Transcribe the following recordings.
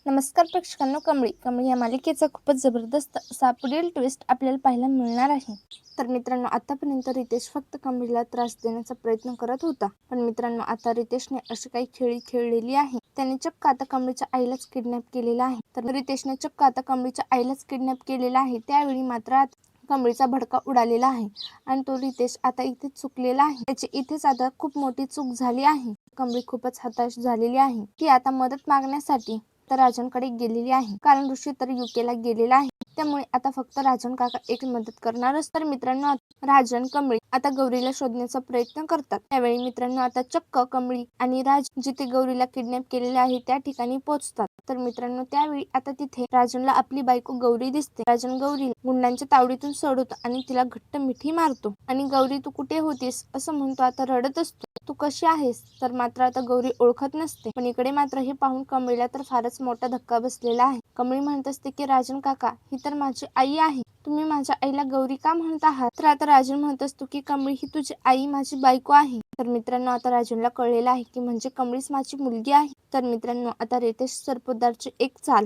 नमस्कार प्रेक्षकांनो, कमळी कमळी या मालिकेचा खूपच जबरदस्त असा पुढील ट्विस्ट आपल्याला पाहायला मिळणार आहे. तर मित्रांनो, आतापर्यंत रितेश फक्त कमळीला त्रास देण्याचा प्रयत्न करत होता, पण मित्रांनो आता रितेशने अशी काही खेळी खेळलेली आहे. त्याने चक्क आता कमळीच्या आईलाच किडनॅप केलेला आहे. तर रितेशने चक्क आता कमळीच्या आईलाच किडनॅप केलेला आहे. त्यावेळी मात्र कमळीचा भडका उडालेला आहे आणि तो रितेश आता इथे चुकलेला आहे. त्याची इथेच आता खूप मोठी चूक झाली आहे. कमळी खूपच हताश झालेली आहे. ती आता मदत मागण्यासाठी तर राजनकडे गेलेली आहे, कारण ऋषी तर युकेला गेलेला आहे. त्यामुळे आता फक्त राजन काका एक मदत करणारच. तर मित्रांनो, राजन कमळी आता गौरीला शोधण्याचा प्रयत्न करतात. त्यावेळी मित्रांनो आता चक्क कमळी आणि राज जिथे गौरीला किडनॅप केलेले आहे त्या ठिकाणी पोहोचतात. तर मित्रांनो, त्यावेळी आता तिथे राजनला आपली बायको गौरी दिसते. राजन गौरी गुंडांच्या तावडीतून सोडवतो आणि तिला घट्ट मिठी मारतो आणि गौरी तू कुठे होतीस असं म्हणतो. आता रडत असतो. तू कशी आहेस? तर मात्र आता गौरी ओळखत नसते. पण इकडे मात्र हे पाहून कमळीला तर फारच मोठा धक्का बसलेला आहे. कमळी म्हणत असते की राजन काका, ही तर माझी आई आहे. तुम्ही माझ्या आईला गौरी का म्हणत आहात? तर आता राजन म्हणत असतो की कमळी ही तुझी आई माझी बायको आहे. तर मित्रांनो, आता राजनला कळलेलं आहे की म्हणजे कमळीच माझी मुलगी आहे. तर मित्रांनो, आता रितेश सरपोतदारची एक चाल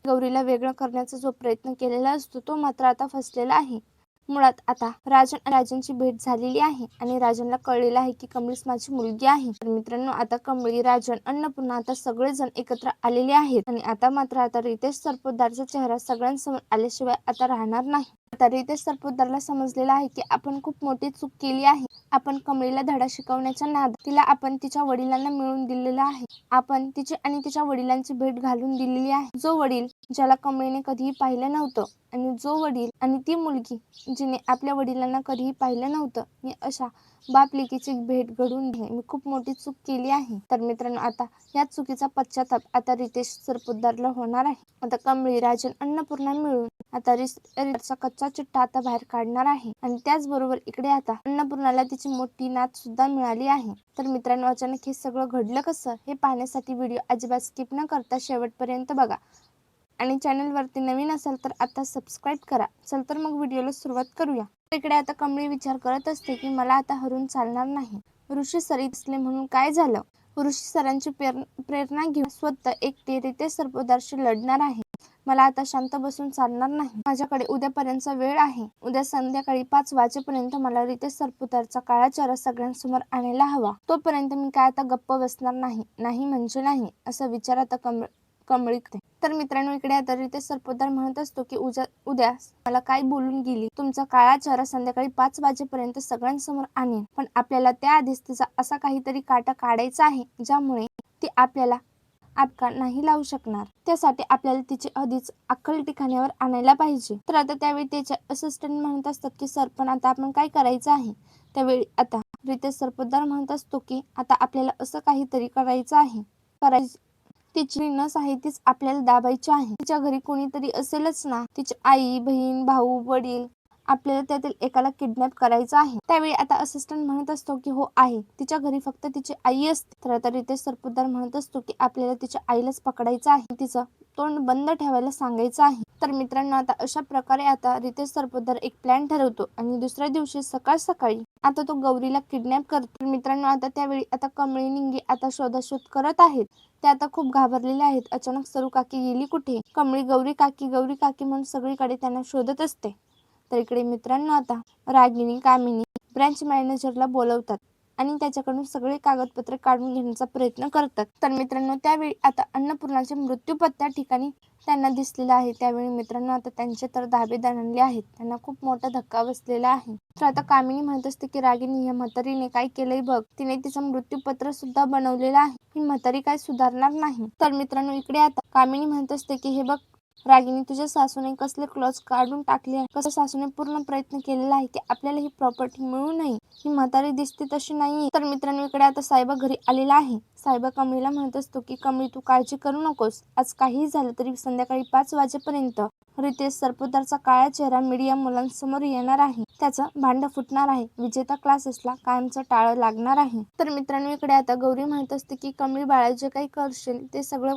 गौरीला वेगळं करण्याचा जो प्रयत्न केलेला असतो तो मात्र आता फसलेला आहे. मुळात आता राजनची भेट झालेली आहे आणि राजनला कळलेलं आहे की कमळीच माझी मुलगी आहे. तर मित्रांनो, आता कमळी, राजन, अन्नपूर्णा आता सगळेजण एकत्र आलेले आहेत आणि आता मात्र आता रितेश सरपोतदारचा चेहरा सगळ्यांसमोर आल्याशिवाय आता राहणार नाही. आता रितेश सरपोतदारला समजलेलं आहे की आपण खूप मोठी चूक केली आहे. आपण कमळीला धडा शिकवण्याच्या नादात तिला आपण तिच्या वडिलांना मिळवून दिलेलं आहे. आपण तिची आणि तिच्या वडिलांची भेट घालून दिलेली आहे. जो वडील ज्याला कमळीने कधीही पाहिलं नव्हतं आणि जो वडील आणि ती मुलगी जिने आपल्या वडिलांना कधीही पाहिलं नव्हतं, मी अशा बाप लेकीची भेट घडवून घे. मी खूप मोठी चूक केली आहे. तर मित्रांनो, आता या चुकीचा पश्चाताप आता रितेश सरपोतदारला होणार आहे. आता कमळी, राजन, अन्नपूर्णा मिळून आता रितेशचा कच्चा चिट्टा आता बाहेर काढणार आहे आणि त्याचबरोबर इकडे आता अन्नपूर्णाला तिची मोठी नात सुद्धा मिळाली आहे. तर मित्रांनो, अचानक हे सगळं घडलं कसं हे पाहण्यासाठी व्हिडिओ अजिबात स्किप न करता शेवटपर्यंत बघा आणि चॅनलवरती नवीन असाल तर आता सबस्क्राईब करा. चल तर मग व्हिडिओला सुरुवात करूया. इकडे आता कमळी विचार करत असते की मला आता हरून चालणार नाही. ऋषी सर दिसले म्हणून काय झालं? ऋषी सरांची प्रेरणा घेऊन स्वतः एकटे रितेश सरपोतदारशी लढणार आहे. मला आता शांत बसून चालणार नाही. माझ्याकडे उद्यापर्यंतचा वेळ आहे. उद्या संध्याकाळी 5 वाजेपर्यंत मला रितेश सरपोतदारचा काळा चेहरा सगळ्यांसमोर आणायला हवा. तोपर्यंत मी काय आता गप्प बसणार नाही. नाही म्हणजे नाही, असा विचार आता कमळी करते. तर मित्रांनो, इकडे आता रितेश सरपोतदार म्हणत असतो की उद्या मला काय बोलून गेली. तुमचा काळा चेहरा संध्याकाळी 5 वाजेपर्यंत सगळ्यांसमोर आणेन, पण आपल्याला त्याआधीच तिचा असा काहीतरी काटा काढायचा आहे ज्यामुळे ती आपल्याला आपका नाही लावू शकणार. त्यासाठी आपल्याला तिची आधीच अक्कल ठिकाणावर आणायला पाहिजे. तर आता त्यावेळी त्याचे असिस्टंट म्हणत असतात की सर, पण आता आपण काय करायचं आहे? त्यावेळी आता रितेश सरपोतदार म्हणत असतो की आता आपल्याला असं काहीतरी करायचं आहे. तिची नस आहे तीच आपल्याला दाबायची आहे. तिच्या घरी कोणीतरी असेलच ना, तिची आई, बहीण, भाऊ, वडील. आपल्याला त्यातील एकाला किडनॅप करायचं आहे. त्यावेळी आता असिस्टंट म्हणत असतो की हो आहे, तिच्या घरी फक्त तिची आई असते. तर आता रितेश सरपोतदार म्हणत असतो की आपल्याला तिच्या आईलाच पकडायचं आहे, तिचं तोंड बंद ठेवायला सांगायचं आहे. तर मित्रांनो, आता अशा प्रकारे आता रितेश सरपोतदार एक प्लॅन ठरवतो आणि दुसऱ्या दिवशी सकाळी आता तो गौरीला किडनॅप करतो. मित्रांनो, आता त्यावेळी आता कमळी, निंगे आता शोधाशोध करत आहेत. ते आता खूप घाबरलेले आहेत. अचानक सरू काकी गेली कुठे? कमळी गौरी काकी म्हणून सगळीकडे त्यांना शोधत असते. तर इकडे मित्रांनो, आता रागिनी, कामिनी ब्रांच मॅनेजरला बोलवतात आणि त्याच्याकडून सगळे कागदपत्रे काढून घेण्याचा प्रयत्न करतात. तर मित्रांनो, त्यावेळी आता अन्नपूर्णाचे मृत्यू पत्त्या ठिकाणी त्यांना दिसलेला आहे. त्यावेळी मित्रांनो, आता त्यांचे तर धाबे दणले आहेत. त्यांना खूप मोठा धक्का बसलेला आहे. तर आता कामिनी म्हणत असते की रागिनी, या म्हातारीने काय केलंय बघ. तिने तिचं मृत्यूपत्र सुद्धा बनवलेलं आहे. ही म्हातारी काय सुधारणार नाही. तर मित्रांनो, इकडे आता कामिनी म्हणत असते की हे बघ रागिनी, तुझ्या सासूने कसले क्लॉज काढून टाकले आहे. कसं सासूने पूर्ण प्रयत्न केलेला आहे की आपल्याला ही प्रॉपर्टी मिळू नये. ही म्हातारी दिसते तशी नाही. तर मित्रांनो, इकडे आता साहेबा घरी आलेला आहे. साहेबा कमळीला म्हणत असतो की कमळी, तू काळजी करू नकोस. आज काहीही झालं तरी संध्याकाळी 5 वाजेपर्यंत रितेश सरपोतदारचा काळा चेहरा मीडिया मुलांसमोर येणार आहे. त्याचं भांड फुटणार आहे. विजेता क्लासेसला कायमचं टाळं लागणार आहे. तर मित्रांनो, इकडे आता गौरी म्हणत असते की कमळी बाळा, जे काही करशील ते सगळं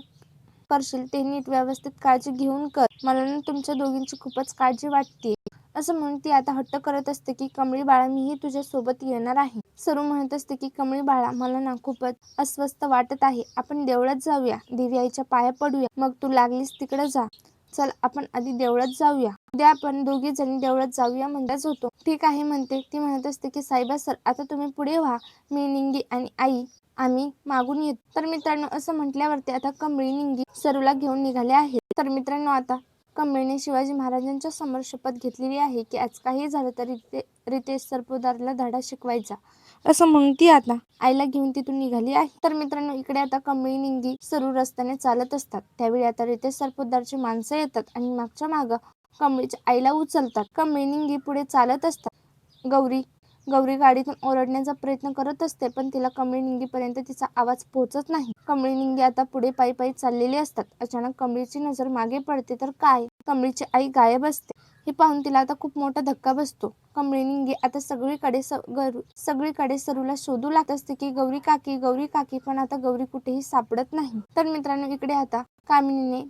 करशील ते नीट व्यवस्थित काळजी घेऊन कर. मला ना तुमच्या दोघींची खूपच काळजी वाटते. असं म्हणून ती आता हट्ट करत असते की कमळी बाळा, मीही तुझ्या सोबत येणार आहे. सरू म्हणत असते की कमळी बाळा, मला ना खूपच अस्वस्थ वाटत आहे. आपण देवळात जाऊया, देवी आईच्या पाया पडूया, मग तू लागलीस तिकडे जा. चल आपण आधी देवळात जाऊया. उद्या आपण दोघी जणी देवळात जाऊया म्हणताच होतो. ठीक आहे म्हणते. ती म्हणत असते की साईबा सर, आता तुम्ही पुढे व्हा, मी निंगी आणि आई आम्ही मागून येतो. तर मित्रांनो, असं म्हटल्यावरती आता कमळी निंगी सरूला घेऊन निघाले आहेत. तर मित्रांनो, आता कमळीने शिवाजी महाराजांच्या समोर शपथ घेतलेली आहे की आज काही झालं तरी रितेश सरपोतदारला धडा शिकवायचा, असं म्हणून ती आता आईला घेऊन तिथून निघाली आहे. तर मित्रांनो, इकडे आता कमळी निंगी सरू रस्त्याने चालत असतात. त्यावेळी आता रितेश सरपोतदारची माणसं येतात आणि मागच्या मागं कमळीच्या आईला उचलतात. कमळी निंगी पुढे चालत असतात. गौरी गौरी गाडीतून ओरडण्याचा प्रयत्न करत असते, पण तिला कमळी निंगीपर्यंत तिचा आवाज पोहोचत नाही. कमळी निंगी आता पुढे पायी पायी चाललेली असतात. अचानक कमळीची नजर मागे पडते, तर काय, कमळीची आई गायब असते. हे पाहून तिला आता खूप मोठा धक्का बसतो. कमळी निंगी आता सगळीकडे सरूला शोधू लागत असते की गौरी काकी, पण आता गौरी कुठेही सापडत नाही. तर मित्रांनो, इकडे आता कामिनीने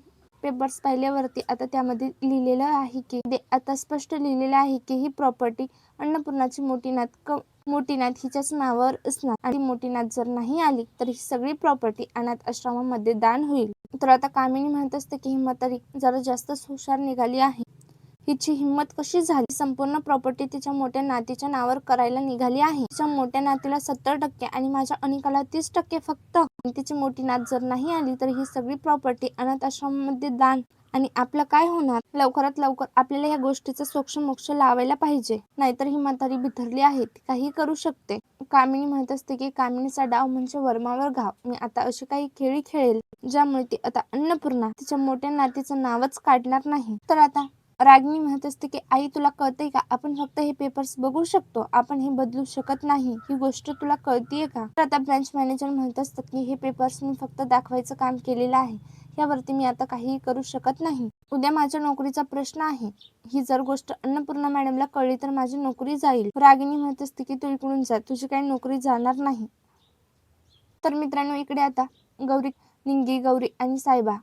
पेपर्स पाहिल्यावरती आता त्यामध्ये लिहिलेलं आहे की आता स्पष्ट लिहिलेलं आहे की ही प्रॉपर्टी अन्नपूर्णाची मोठी नात हिच्याच नावावर असणार आणि मोठी नात जर नाही आली तर ही सगळी प्रॉपर्टी अनाथ आश्रमामध्ये दान होईल. तर आता कामिनी म्हणत असते की ही म्हातारी जरा जास्तच हुशार निघाली आहे. हिची हिंमत कशी झाली, संपूर्ण प्रॉपर्टी तिच्या मोठ्या नातीच्या नावावर करायला निघाली आहे. तिच्या मोठ्या नातीला 70% आणि माझ्या अनिकाला 30% फक्त. तिची मोठी नात जर नाही आली तर ही सगळी प्रॉपर्टी अनाथ आश्रमामध्ये दान, आणि आपलं काय होणार. लवकरात लवकर आपल्याला या गोष्टीचा सोक्ष लावायला पाहिजे, नाहीतर ही म्हातारी बिथरली आहे, ती काही करू शकते. कामिनी म्हणत असते की कामिनीचा डाव म्हणजे वर्मावर घाव. मी आता अशी काही खेळी खेळेल ज्यामुळे ती आता अन्नपूर्णा तिच्या मोठ्या नातीचं नावच काढणार नाही. तर आता रागिनी म्हणत असते की आई, तुला कळतंय का, आपण फक्त हे पेपर्स बघू शकतो, आपण हे बदलू शकत नाही, ही गोष्ट तुला कळतीये का. तर आता ब्रांच मॅनेजर म्हणत असतात की हे पेपर्स मी फक्त दाखवायचं काम केलेलं आहे, यावरती मी आता काहीही करू शकत नाही. उद्या माझ्या नोकरीचा प्रश्न आहे. ही जर गोष्ट अन्नपूर्णा मॅडमला कळली तर माझी नोकरी जाईल. रागिनी म्हणत असते की तू इकडून जा, तुझी काही नोकरी जाणार नाही. तर मित्रांनो, इकडे आता निंगी, गौरी आणि सायबा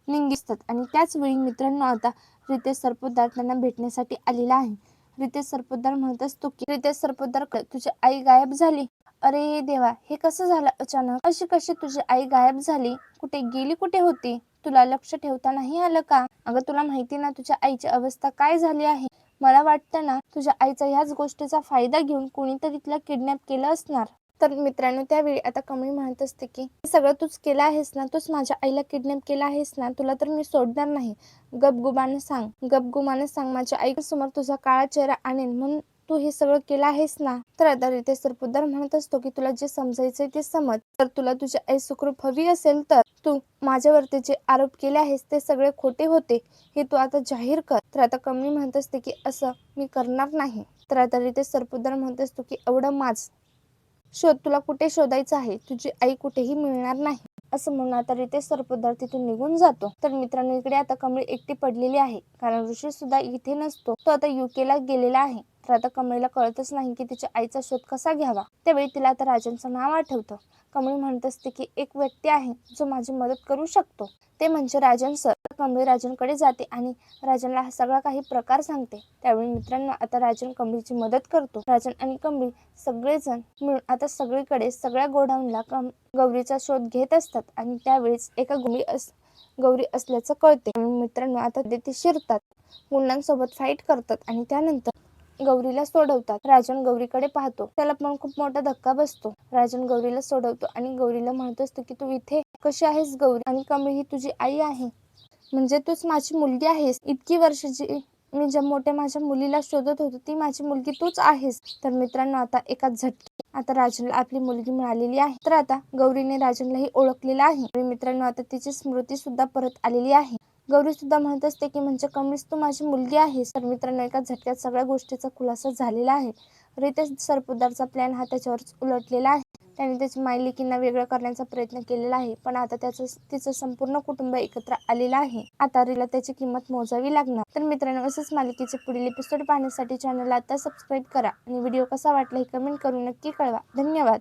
निंगी असतात आणि त्याच वेळी मित्रांनो आता रितेश सरपोतदार त्यांना भेटण्यासाठी आलेला आहे. रितेश सरपोतदार म्हणत असतो की रितेश सरपोतदार, तुझी आई गायब झाली. अरे देवा, हे कसं झालं अचानक, अशी कशी तुझी आई गायब झाली, कुठे गेली, कुठे होती, तुला लक्ष ठेवता नाही आलं का. अगं तुला माहिती ना तुझ्या आईची अवस्था काय झाली आहे. मला वाटतं ना तुझ्या आईचा ह्याच गोष्टीचा फायदा घेऊन कोणीतरी तिला किडनॅप केलं असणार. तर मित्रांनो, त्यावेळी आता कमळी म्हणत असते की सगळं तूच केलं आहेस ना, तूच माझ्या आईला किडनॅप केलं आहेस ना, तुला तर मी सोडणार नाही. गपगुमानं सांग माझ्या आईसमोर तुझा काळा चेहरा आणेन म्हणून तू हे सगळं केलं आहेस ना. तर आता रितेश सरपोतदार म्हणत असतो की तुला जे समजायचंय ते समज. तर तुला तुझी आई सुखरूप हवी असेल तर तू माझ्यावरती जे आरोप केले आहेस ते सगळे खोटे होते, हे तू आता जाहीर कर. तर आता कमळी म्हणत असते की असं मी करणार नाही. तर आता रितेश सरपोतदार म्हणत असतो की एवढं शोध, तुला कुठे शोधायचं आहे, तुझी आई कुठेही मिळणार नाही, असं म्हणून आता रितेश सरपोतदार तिथून निघून जातो. तर मित्रांनो, इकडे आता कमळी एकटी पडलेली आहे, कारण ऋषी सुद्धा इथे नसतो, तो आता UK गेलेला आहे. तर आता कमळीला कळतच नाही की तिच्या आईचा शोध कसा घ्यावा. त्यावेळी तिला आता राजांचं नाव आठवतं. कमळी म्हणत असते की एक व्यक्ती आहे जो माझी मदत करू शकतो, ते म्हणजे राजन सर. कमळी राजनकडे जाते आणि राजनला हा सगळा काही प्रकार सांगते. त्यावेळी मित्रांनो आता राजन कमळीची मदत करतो. राजन आणि कमळी सगळेजण मिळून आता सगळीकडे सगळ्या गोडाऊनला गौरीचा शोध घेत असतात आणि त्यावेळेस एका गौरी असल्याचं कळते. मित्रांनो आता ते शिरतात, गुंडांसोबत फाईट करतात आणि त्यानंतर गौरीला सोडवतात. राजन गौरीकडे पाहतो, त्याला पण खूप मोठा धक्का बसतो. राजन गौरीला सोडवतो आणि गौरीला म्हणत असतो की तू इथे कशी आहेस गौरी, आणि कमळी ही तुझी आई आहे, म्हणजे तूच माझी मुलगी आहेस. इतकी वर्षाची मी ज्या मोठ्या माझ्या मुलीला शोधत होतो ती माझी मुलगी तूच आहेस. तर मित्रांनो आता एका झटके आता राजनला आपली मुलगी मिळालेली आहे. तर आता गौरीने राजनलाही ओळखलेलं आहे आणि मित्रांनो आता तिची स्मृती सुद्धा परत आलेली आहे. गौरी सुद्धा म्हणत असते की म्हणजे कमळीच तू माझी मुलगी आहेस. तर मित्रांनो एका झटक्यात सगळ्या गोष्टीचा खुलासा झालेला आहे. रितेश सरपोतदारचा प्लॅन हा त्याच्यावरच उलटलेला आहे. त्याने त्याच्या मायलेकींना वेगळं करण्याचा प्रयत्न केलेला आहे, पण आता तिचं संपूर्ण कुटुंब एकत्र आलेलं आहे. आता रिला त्याची किंमत मोजावी लागणार. तर मित्रांनो, असंच मालिकेचे पुढील एपिसोड पाहण्यासाठी चॅनलला आता सबस्क्राईब करा आणि व्हिडिओ कसा वाटला हे कमेंट करून नक्की कळवा. धन्यवाद.